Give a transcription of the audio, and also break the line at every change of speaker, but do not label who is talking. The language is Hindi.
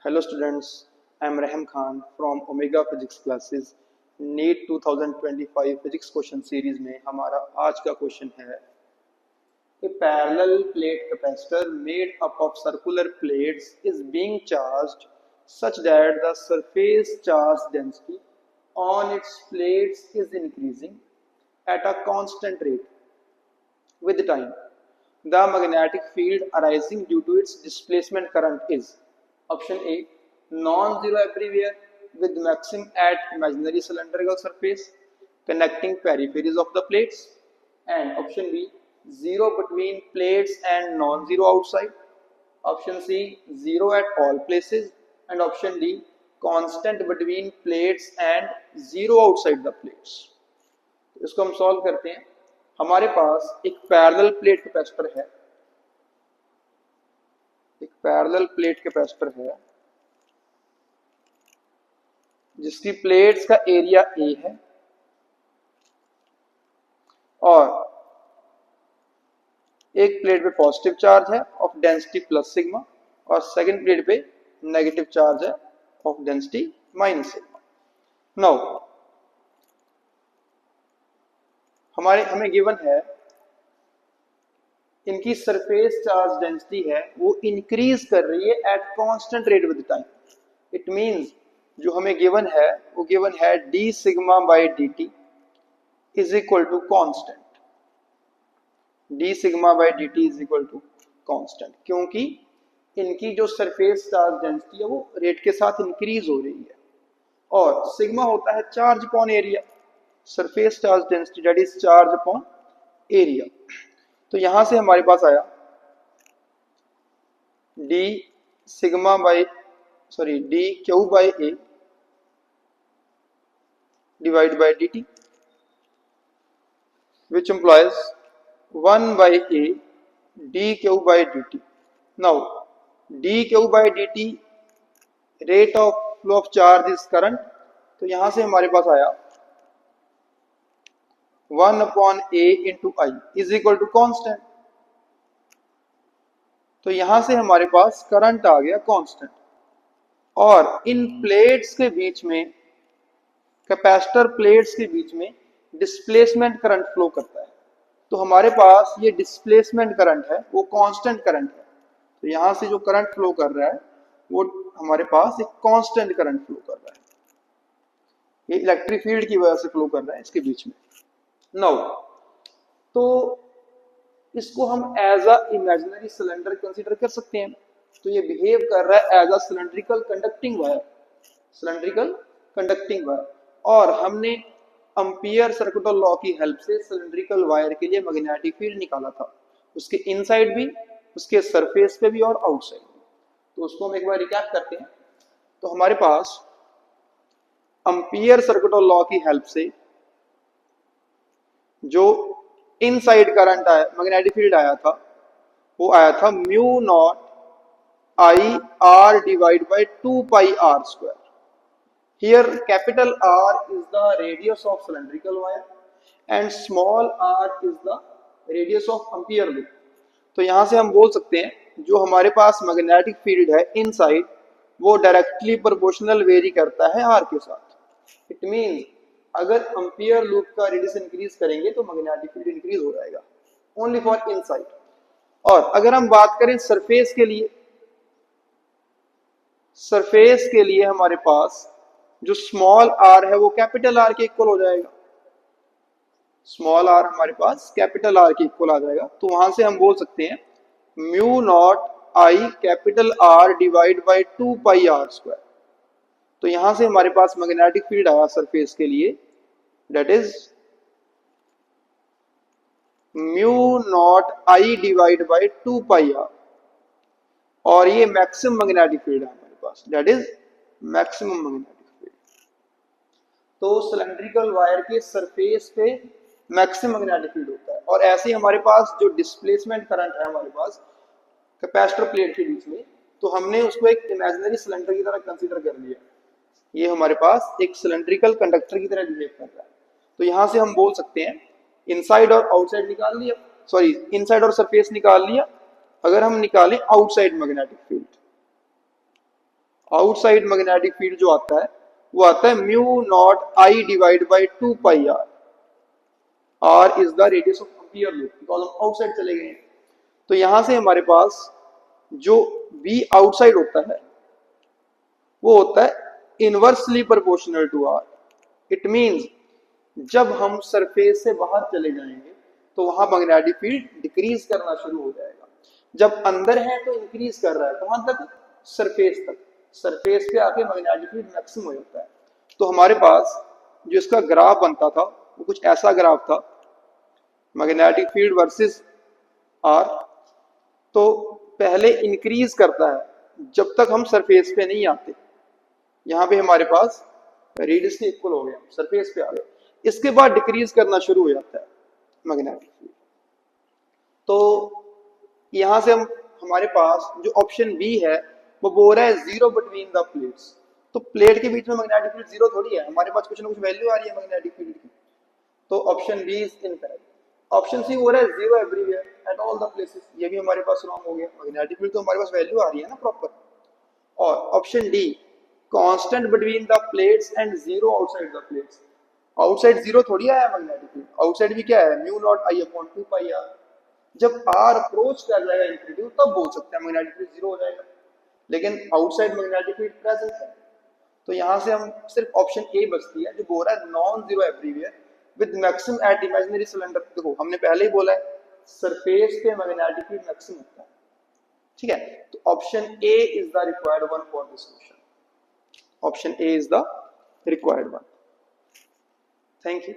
Hello students, I am Rahim Khan from Omega Physics Classes. NEET 2025 Physics Question Series में हमारा आज का क्वेश्चन है A parallel plate capacitor made up of circular plates is being charged such that the surface charge density on its plates is increasing at a constant rate with time. The magnetic field arising due to its displacement current is option A non-zero everywhere with maximum at imaginary cylindrical surface connecting peripheries of the plates, and option B zero between plates and non-zero outside, option C zero at all places, and option D constant between plates and zero outside the plates. इसको हम सॉल्व करते हैं। हमारे पास एक पैरेलल प्लेट कैपेसिटर है, जिसकी प्लेट्स का एरिया A है और एक प्लेट पे पॉजिटिव चार्ज है ऑफ डेंसिटी प्लस सिग्मा और सेकंड प्लेट पे नेगेटिव चार्ज है of density minus sigma. Now हमें गिवन है इनकी सरफेस चार्ज डेंसिटी है वो इंक्रीज कर रही है at constant rate with time. It means जो हमें गिवन है वो गिवन है d sigma by dt is equal to constant. d sigma by dt is equal to constant क्योंकि इनकी जो सरफेस चार्ज डेंसिटी है वो रेट के साथ इंक्रीज हो रही है और सिग्मा होता है charge upon area, surface charge density that is charge upon area. तो यहां से हमारे पास आया d Q by a divide by dt which implies 1 by a dq by dt. Now dq by dt rate of flow of charge is current, तो यहां से हमारे पास आया 1 upon a into I is equal to constant। तो यहां से हमारे पास करंट आ गया कांस्टेंट और इन प्लेट्स के बीच में कैपेसिटर प्लेट्स के बीच में डिस्प्लेसमेंट करंट फ्लो करता है। तो हमारे पास ये डिस्प्लेसमेंट करंट है वो कांस्टेंट करंट है। तो यहां से जो करंट फ्लो कर रहा है वो हमारे पास एक कांस्टेंट करंट फ्लो कर रहा है, ये इलेक्ट्रिक फील्ड की वजह से फ्लो कर रहा है इसके बीच में। नाउ तो इसको हम as a imaginary cylinder consider कर सकते हैं। तो ये बिहेव कर रहा है as a cylindrical conducting wire और हमने एम्पियर सर्किटल लॉ की हेल्प से सिलेंड्रिकल वायर के लिए मैग्नेटिक फील्ड निकाला था, उसके इनसाइड भी, उसके सरफेस पे भी और आउटसाइड भी। तो उसको हम एक बार रिकैप करते हैं। तो हमारे पास एम्पियर सर्किटल लॉ की हेल्प से जो इनसाइड करंट आया, मैग्नेटिक फील्ड आया था, वो आया था mu naught I R divide by 2 pi R square. Here capital R is the radius of cylindrical wire and small r is the radius of ampere loop। तो यहां से हम बोल सकते हैं जो हमारे पास मैग्नेटिक फील्ड है इनसाइड वो डायरेक्टली प्रोपोर्शनल वेरी करता है r के साथ। इट मींस अगर एम्पियर लूप का रेडियस इंक्रीज करेंगे तो मैग्नेटिक फील्ड इंक्रीज हो जाएगा ओनली फॉर इनसाइड। और अगर हम बात करें सरफेस के लिए हमारे पास जो स्मॉल r है वो कैपिटल R के इक्वल हो जाएगा। स्मॉल r हमारे पास कैपिटल R के इक्वल आ जाएगा। तो वहां से हम बोल सकते हैं mu naught I capital R divide by 2 pi R square. तो यहां से हमारे पास मैग्नेटिक फील्ड आया सरफेस के लिए that is mu naught I divide by 2 pi R और ये मैक्सिमम मैग्नेटिक फील्ड है हमारे पास दैट इज मैक्सिमम मैग्नेटिक। तो सिलेंड्रिकल वायर के सरफेस पे मैक्सिमम मैग्नेटिक फील्ड होता है और ऐसे ही हमारे पास जो डिस्प्लेसमेंट करंट है हमारे पास कैपेसिटर प्लेट के बीच में, तो हमने उसको एक इमेजिनरी सिलेंडर की तरह कंसीडर कर लिया। ये हमारे पास एक सिलेंड्रिकल कंडक्टर की तरह बिहेव कर रहा है। तो यहां से हम बोल सकते हैं इनसाइड और आउटसाइड निकाल लिया, इनसाइड और सरफेस निकाल लिया। अगर हम निकालें outside magnetic field, outside magnetic field जो आता है वो आता है mu naught I divide by 2 pi R. R is the radius of ampere loop, because हम आउटसाइड चले गए हैं। तो यहां से हमारे पास जो बी आउटसाइड होता है वो होता है inversely proportional to R. It means जब हम सरफेस से बाहर चले जाएंगे तो वहां मैग्नेटिक फील्ड डिक्रीज करना शुरू हो जाएगा। जब अंदर है तो इंक्रीज कर रहा है, कहां तक? सरफेस तक। सरफेस पे आके मैग्नेटिक फील्ड मैक्सिमम हो जाता है। तो हमारे पास जो इसका ग्राफ बनता था वो कुछ ऐसा ग्राफ था, मैग्नेटिक फील्ड वर्सेस आर। तो पहले इंक्रीज करता है जब तक हम सरफेस पे नहीं आते। यहाँ पे हमारे पास रेडियस के इक्वल हो गया, सरफेस पे आ गए। इसके बाद डिक्रीज करना शुरू हो जाता है मैग्नेटिक फील्ड। तो यहां से हम हमारे पास जो ऑप्शन बी है वो बोल रहा है जीरो बिटवीन द प्लेट्स। तो प्लेट के बीच में मैग्नेटिक फील्ड जीरो थोड़ी है, हमारे पास कुछ ना कुछ वैल्यू आ रही है मैग्नेटिक फील्ड की। तो option B is incorrect. Option C हो रहा है zero everywhere at all the places, ये भी हमारे पास रॉन्ग हो गया। मैग्नेटिक फील्ड तो हमारे पास वैल्यू आ रही है ना प्रॉपर। और option D constant between the plates and zero outside the plates. Outside zero थोड़ी आया मैग्नेटिक फील्ड, आउटसाइड भी क्या है? Mu naught I upon 2 pi R. जब आर अप्रोच कर जाएगा इंफिनिटी तब बोल सकते हैं मैग्नेटिक फील्ड जीरो हो जाएगा, लेकिन आउटसाइड मैग्नेटिक फील्ड प्रेजेंट है। तो यहां से हम सिर्फ ऑप्शन ए बचती है जो बोल रहा है non zero everywhere with maximum at imaginary cylinder. देखो हमने पहले ही बोला है सरफेस पे मैग्नेटिक फील्ड मैक्सिमम होता है, ठीक है। तो option A is the required one for this question. Option A is the required one. Thank you.